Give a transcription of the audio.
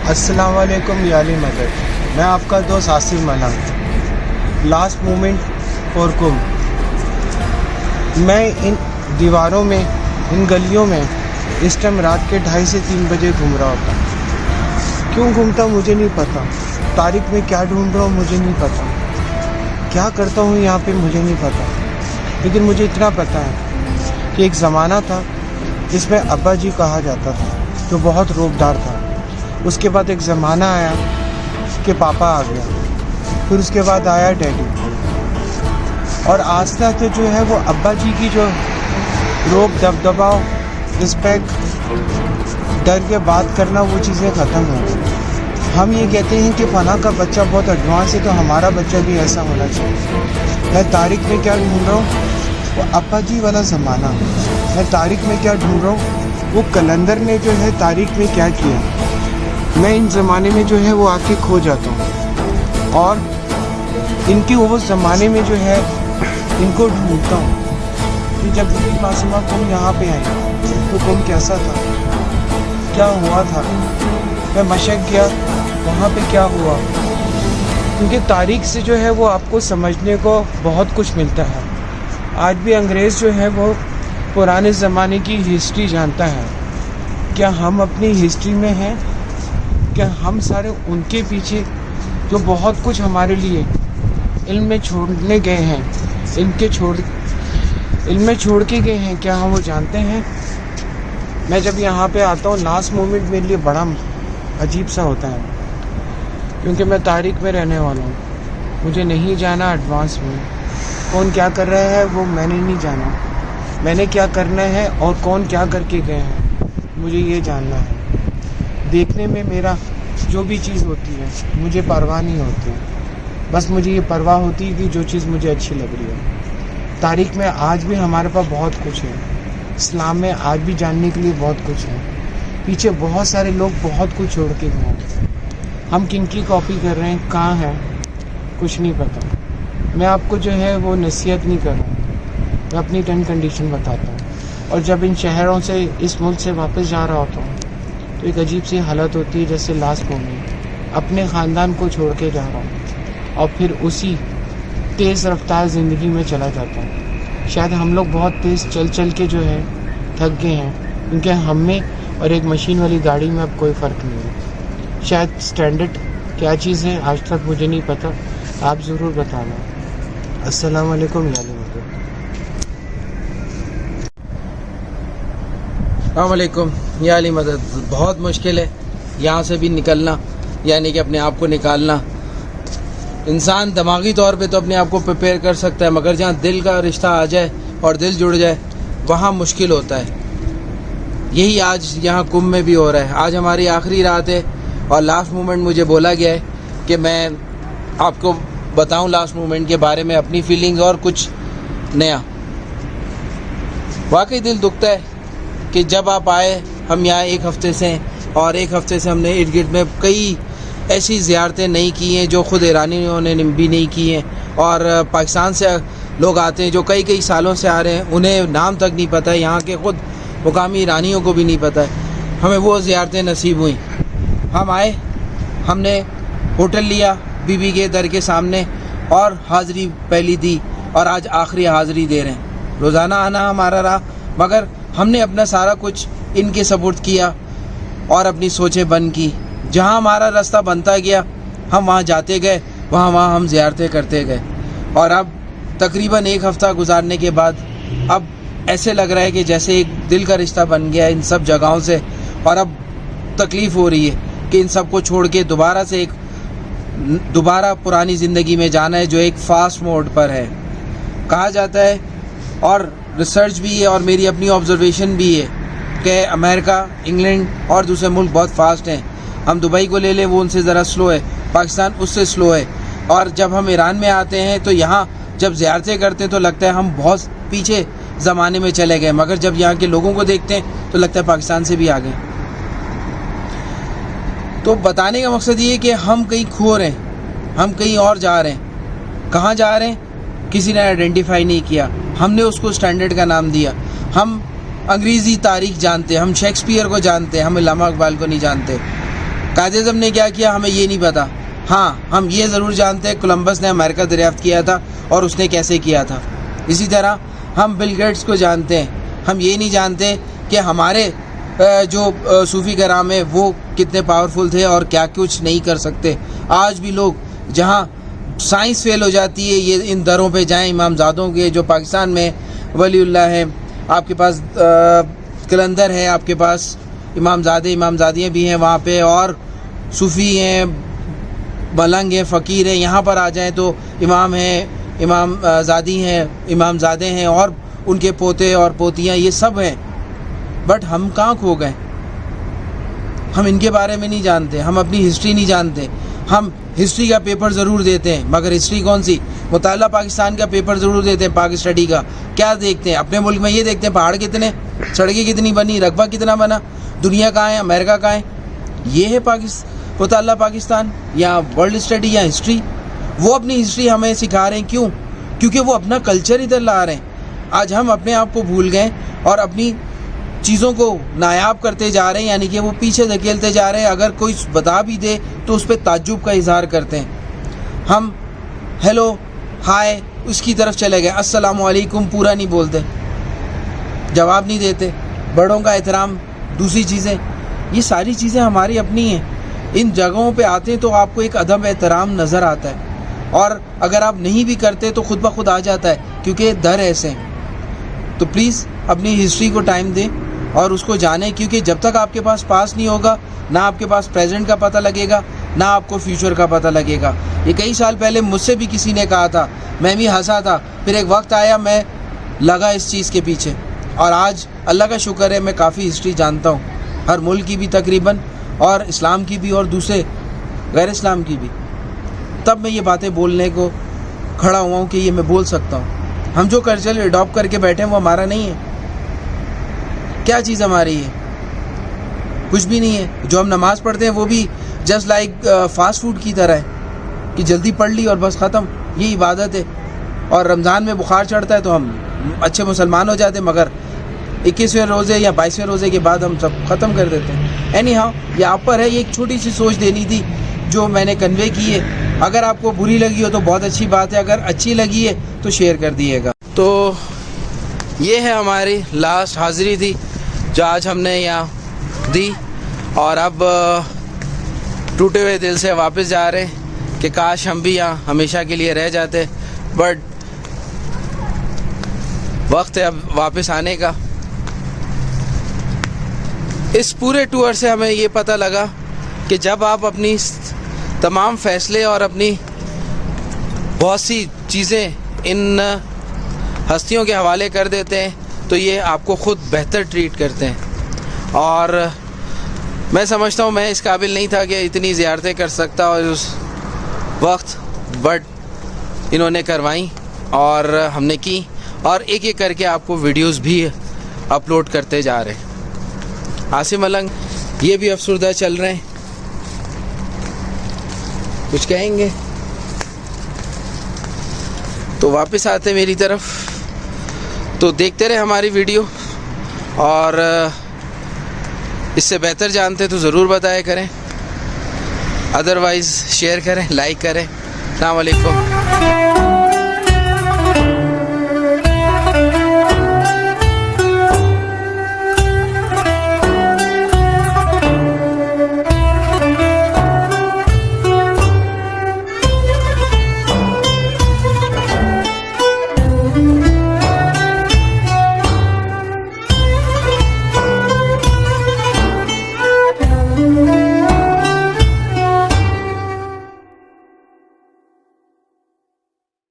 अस्सलाम वालेकुम याली मदद। मैं आपका दोस्त आसिफ मलंग। लास्ट मोमेंट फॉर कुम। मैं इन दीवारों में, इन गलियों में इस टाइम रात के 2:30 से 3 बजे घूम रहा होता। क्यों घूमता मुझे नहीं पता। तारीख में क्या ढूंढ रहा हूँ मुझे नहीं पता। क्या करता हूँ यहाँ पे मुझे नहीं पता। लेकिन मुझे इतना पता है कि एक ज़माना था जिसमें अब्बा जी कहा जाता था, जो बहुत रोबदार था। उसके बाद एक ज़माना आया कि पापा आ गया, फिर उसके बाद आया डैडी, और आस्ते आस्ते जो है वो अब्बा जी की जो रोब दबदबाव, रिस्पेक्ट, डर के बात करना, वो चीज़ें ख़त्म हो गई। हम ये कहते हैं कि फ़ना का बच्चा बहुत एडवांस है, तो हमारा बच्चा भी ऐसा होना चाहिए। मैं तारीख में क्या ढूंढ रहा हूँ, वो अब्बा जी वाला ज़माना। मैं तारीख में क्या ढूंढ रहा हूँ, वो कलंदर ने जो है तारीख में क्या किया। मैं इन ज़माने में जो है वो आके खो जाता हूँ, और इनकी वो ज़माने में जो है इनको ढूंढता हूँ कि जब भी मासूमा तुम यहाँ पे आई तो तुम कैसा था, क्या हुआ था। मैं मशक गया, वहाँ पे क्या हुआ। क्योंकि तारीख से जो है वो आपको समझने को बहुत कुछ मिलता है। आज भी अंग्रेज़ जो है वो पुराने ज़माने की हिस्ट्री जानता है। क्या हम अपनी हिस्ट्री में हैं? क्या हम सारे उनके पीछे जो बहुत कुछ हमारे लिए इल्म में छोड़ने गए हैं, इल्म में छोड़ के गए हैं, क्या हम वो जानते हैं? मैं जब यहाँ पे आता हूँ, लास्ट मोमेंट मेरे लिए बड़ा अजीब सा होता है, क्योंकि मैं तारीख में रहने वाला हूँ। मुझे नहीं जाना एडवांस में कौन क्या कर रहा है, वो मैंने नहीं जाना। मैंने क्या करना है और कौन क्या करके गए हैं, मुझे ये जानना है। देखने में मेरा जो भी चीज़ होती है मुझे परवाह नहीं होती है। बस मुझे ये परवाह होती है कि जो चीज़ मुझे अच्छी लग रही है। तारीख में आज भी हमारे पास बहुत कुछ है। इस्लाम में आज भी जानने के लिए बहुत कुछ है। पीछे बहुत सारे लोग बहुत कुछ छोड़ के गए हैं। हम किन की कॉपी कर रहे हैं, कहाँ हैं, कुछ नहीं पता। मैं आपको जो है वो नसीहत नहीं कर रहा हूँ, मैं अपनी टर्न कंडीशन बताता हूँ। और जब इन शहरों से, इस मुल्क से वापस जा रहा होता हूँ, तो एक अजीब सी हालत होती है, जैसे लास्ट मोमेंट अपने ख़ानदान को छोड़ के जा रहा हूँ और फिर उसी तेज़ रफ्तार ज़िंदगी में चला जाता हूँ। शायद हम लोग बहुत तेज़ चल के जो है थक गए हैं, क्योंकि हम में और एक मशीन वाली गाड़ी में अब कोई फ़र्क नहीं है। शायद स्टैंडर्ड क्या चीज़ है आज तक मुझे नहीं पता, आप ज़रूर बताना। अस्सलाम वालेकुम याली मदद। अस्सलामुअलैकुम याली मदद। बहुत मुश्किल है यहाँ से भी निकलना, यानी कि अपने आप को निकालना। इंसान दिमागी तौर पे तो अपने आप को प्रिपेयर कर सकता है, मगर जहाँ दिल का रिश्ता आ जाए और दिल जुड़ जाए, वहाँ मुश्किल होता है। यही आज यहाँ कुंभ में भी हो रहा है। आज हमारी आखिरी रात है और लास्ट मोमेंट मुझे बोला गया है कि मैं आपको बताऊं लास्ट मोमेंट के बारे में, अपनी फीलिंग्स और कुछ नया। वाकई दिल दुखता है कि जब आप आए, हम यहाँ एक हफ़्ते से हैं और एक हफ़्ते से हमने इर्द गिर्द में कई ऐसी ज़ियारतें नहीं की हैं जो ख़ुद ईरानियों ने भी नहीं की हैं, और पाकिस्तान से लोग आते हैं जो कई सालों से आ रहे हैं, उन्हें नाम तक नहीं पता है, यहाँ के ख़ुद मुकामी ईरानियों को भी नहीं पता है। हमें वो ज़ियारतें नसीब हुई। हम आए, हमने होटल लिया बीबी के दर के सामने और हाज़िरी पहली दी, और आज आखिरी हाज़िरी दे रहे हैं। रोज़ाना आना हमारा रहा, मगर हमने अपना सारा कुछ इनके सपुर्द किया और अपनी सोचें बंद की। जहाँ हमारा रास्ता बनता गया हम वहाँ जाते गए, वहाँ हम ज़ियारतें करते गए। और अब तकरीबन एक हफ़्ता गुजारने के बाद अब ऐसे लग रहा है कि जैसे एक दिल का रिश्ता बन गया इन सब जगहों से, और अब तकलीफ़ हो रही है कि इन सब को छोड़ के दोबारा पुरानी ज़िंदगी में जाना है, जो एक फ़ास्ट मोड पर है। कहा जाता है, और रिसर्च भी है और मेरी अपनी ऑब्जर्वेशन भी है, कि अमेरिका, इंग्लैंड और दूसरे मुल्क बहुत फास्ट हैं। हम दुबई को ले लें, वो उनसे ज़रा स्लो है, पाकिस्तान उससे स्लो है। और जब हम ईरान में आते हैं तो यहाँ जब ज़ियारतें करते हैं तो लगता है हम बहुत पीछे ज़माने में चले गए, मगर जब यहाँ के लोगों को देखते हैं तो लगता है पाकिस्तान से भी आ गए। तो बताने का मकसद ये है कि हम कहीं खो रहे हैं, हम कहीं और जा रहे हैं। कहाँ जा रहे हैं किसी ने आइडेंटिफाई नहीं किया, हमने उसको स्टैंडर्ड का नाम दिया। हम अंग्रेज़ी तारीख जानते हैं, हम शेक्सपियर को जानते हैं, हम इल्लामा इकबाल को नहीं जानते। कायद आज़म ने क्या किया हमें ये नहीं पता। हाँ, हम ये ज़रूर जानते हैं कोलंबस ने अमेरिका दरियाफ्त किया था और उसने कैसे किया था। इसी तरह हम बिल गेट्स को जानते हैं, हम ये नहीं जानते कि हमारे जो सूफ़ी कराम है वो कितने पावरफुल थे और क्या कुछ नहीं कर सकते। आज भी लोग जहाँ साइंस फेल हो जाती है ये इन दरों पे जाएं, इमामज़ादों के जो पाकिस्तान में वलीउल्लाह है, आपके पास कलंदर है, आपके पास इमामज़ादे इमामज़ादियाँ भी हैं वहाँ पे, और सूफ़ी हैं, मलंग हैं, फ़कीर हैं। यहाँ पर आ जाएं तो इमाम हैं, इमामज़ादी हैं, इमामज़ादे हैं और उनके पोते और पोतियाँ, ये सब हैं। बट हम कहाँ खो गए? हम इनके बारे में नहीं जानते, हम अपनी हिस्ट्री नहीं जानते। हम हिस्ट्री का पेपर ज़रूर देते हैं मगर हिस्ट्री कौन सी? मुताला पाकिस्तान का पेपर ज़रूर देते हैं, पाक स्टडी का। क्या देखते हैं? अपने मुल्क में ये देखते हैं पहाड़ कितने, सड़कें कितनी बनी, रकबा कितना बना, दुनिया कहाँ है, अमेरिका कहाँ है। ये है मुताला पाकिस्तान या वर्ल्ड स्टडी या हिस्ट्री? वो अपनी हिस्ट्री हमें सिखा रहे हैं। क्यों? क्योंकि वो अपना कल्चर इधर ला रहे हैं। आज हम अपने आप को भूल गए और अपनी चीज़ों को नायाब करते जा रहे हैं, यानी कि वो पीछे धकेलते जा रहे हैं। अगर कोई बता भी दे तो उस पर ताज्जुब का इजहार करते हैं। हम हेलो हाय उसकी तरफ चले गए, अस्सलामु अलैकुम पूरा नहीं बोलते, जवाब नहीं देते, बड़ों का एहतराम, दूसरी चीज़ें, ये सारी चीज़ें हमारी अपनी हैं। इन जगहों पे आते हैं तो आपको एक अदब एहतराम नज़र आता है, और अगर आप नहीं भी करते तो खुद ब खुद आ जाता है, क्योंकि दर ऐसे हैं। तो प्लीज़ अपनी हिस्ट्री को टाइम दें और उसको जानें, क्योंकि जब तक आपके पास पास नहीं होगा ना आपके पास प्रेजेंट का पता लगेगा ना आपको फ्यूचर का पता लगेगा। ये कई साल पहले मुझसे भी किसी ने कहा था, मैं भी हंसा था, फिर एक वक्त आया मैं लगा इस चीज़ के पीछे, और आज अल्लाह का शुक्र है मैं काफ़ी हिस्ट्री जानता हूँ, हर मुल्क की भी तकरीबन, और इस्लाम की भी और दूसरे गैर इस्लाम की भी। तब मैं ये बातें बोलने को खड़ा हुआ हूँ कि ये मैं बोल सकता हूँ। हम जो कल्चर अडॉप्ट करके बैठे हैं वो हमारा नहीं है। क्या चीज़ हमारी है? कुछ भी नहीं है। जो हम नमाज़ पढ़ते हैं वो भी जस्ट लाइक फास्ट फूड की तरह है कि जल्दी पढ़ ली और बस ख़त्म, ये इबादत है। और रमज़ान में बुखार चढ़ता है तो हम अच्छे मुसलमान हो जाते हैं, मगर 21वें रोज़े या 22वें रोज़े के बाद हम सब ख़त्म कर देते हैं। एनी हाउ, ये आप पर है। ये एक छोटी सी सोच देनी थी जो मैंने कन्वे की है। अगर आपको बुरी लगी हो तो बहुत अच्छी बात है, अगर अच्छी लगी है तो शेयर कर दिएगा। तो ये है हमारी लास्ट हाज़िरी थी जो आज हमने यहाँ दी, और अब टूटे हुए दिल से वापस जा रहे हैं कि काश हम भी यहाँ हमेशा के लिए रह जाते, बट वक्त है अब वापस आने का। इस पूरे टूर से हमें ये पता लगा कि जब आप अपनी तमाम फ़ैसले और अपनी बहुत सी चीज़ें इन हस्तियों के हवाले कर देते हैं तो ये आपको ख़ुद बेहतर ट्रीट करते हैं। और मैं समझता हूँ मैं इस काबिल नहीं था कि इतनी ज़ियारतें कर सकता और उस वक्त, बट इन्होंने करवाई और हमने की, और एक एक करके आपको वीडियोस भी अपलोड करते जा रहे हैं। आसिम मलंग ये भी अफसरदा चल रहे हैं, कुछ कहेंगे तो वापस आते मेरी तरफ। तो देखते रहे हमारी वीडियो, और इससे बेहतर जानते तो ज़रूर बताया करें, अदरवाइज़ शेयर करें, लाइक करें। अस्सलाम वालेकुम।